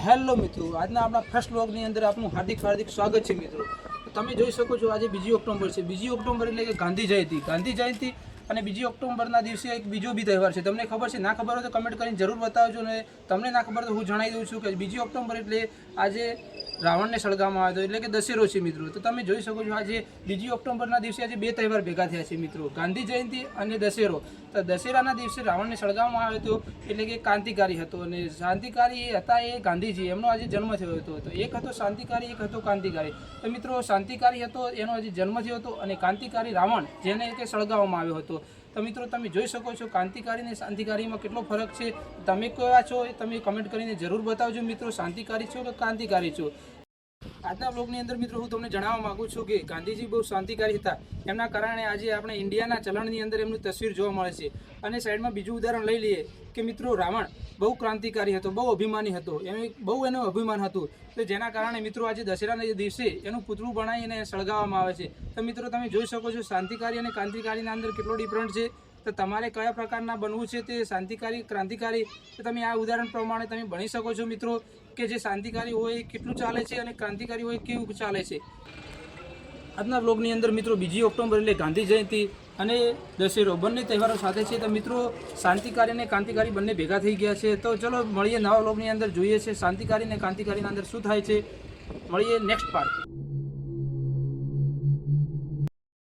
Hello મિત્રો, આજના આપણા ફર્સ્ટ વ્લોગની અંદર આપનું હાર્દિક સ્વાગત છે મિત્રો। તમે જોઈ શકો છો આજે 2 ઓક્ટોબર છે। 2 ઓક્ટોબર એટલે કે ગાંધી જયંતિ અને 2 ઓક્ટોબરના દિવસે એક બીજો બી તહેવાર છે। તમને ખબર છે? ના ખબર હોય તો કમેન્ટ કરીને જરૂર બતાવજો ને તમને ના ખબર તો હું જણાવી દઉં છું કે 2 ઓક્ટોબર એટલે આજે રાવણને સળગાવવામાં આવ્યો હતો એટલે કે દશેરો છે મિત્રો। તો તમે જોઈ શકો છો આજે 2 ઓક્ટોબરના દિવસે આજે 2 તહેવાર ભેગા થયા છે મિત્રો, ગાંધી જયંતિ અને દશેરો। તો દશેરાના દિવસે રાવણને સળગાવવામાં આવ્યો હતો એટલે કે ક્રાંતિકારી હતો અને શાંતિકારી હતા એ ગાંધીજી, એમનો આજે જન્મ થયો હતો। તો એક હતો શાંતિકારી, એક હતો ક્રાંતિકારી। તો મિત્રો શાંતિકારી હતો એનો આજે જન્મ થયો હતો અને ક્રાંતિકારી રાવણ જેને કે સળગાવવામાં આવ્યો હતો। તો મિત્રો તમે જોઈ શકો છો ક્રાંતિકારી અને શાંતિકારીમાં કેટલો ફરક છે। તમે કયા છો એ તમે કમેન્ટ કરીને જરૂર બતાવજો મિત્રો, શાંતિકારી છો કે ક્રાંતિકારી છો। આજના બ્લોગની અંદર મિત્રો હું તમને જણાવવા માગું છું કે ગાંધીજી બહુ શાંતિકારી હતા, એમના કારણે આજે આપણે ઇન્ડિયાના ચલણની અંદર એમની તસવીર જોવા મળે છે। અને સાઈડમાં બીજું ઉદાહરણ લઈ લઈએ કે મિત્રો રાવણ બહુ ક્રાંતિકારી હતો, બહુ અભિમાની હતો, બહુ એનું અભિમાન હતું। તો જેના કારણે મિત્રો આજે દશેરાના દિવસે એનું પુતળું બનાવીને સળગાવવામાં આવે છે। તો મિત્રો તમે જોઈ શકો છો શાંતિકારી અને ક્રાંતિકારીના અંદર કેટલો ડિફરન્ટ છે। તો તમારે કયા પ્રકારના બનવું છે તે શાંતિકારી ક્રાંતિકારી, તો તમે આ ઉદાહરણ પ્રમાણે તમે ભણી શકો છો મિત્રો કે જે શાંતિકારી હોય કેટલું ચાલે છે અને ક્રાંતિકારી હોય કેવું ચાલે છે। આજના બ્લોગની અંદર મિત્રો 2 ઓક્ટોબર એટલે ગાંધી જયંતિ અને દશેરો બંને તહેવારો સાથે છે। તો મિત્રો શાંતિકારી અને ક્રાંતિકારી બંને ભેગા થઈ ગયા છે। તો ચલો મળીએ નવા બ્લોગની અંદર, જોઈએ છે શાંતિકારી અને ક્રાંતિકારીના અંદર શું થાય છે। મળીએ નેક્સ્ટ પાર્ટ।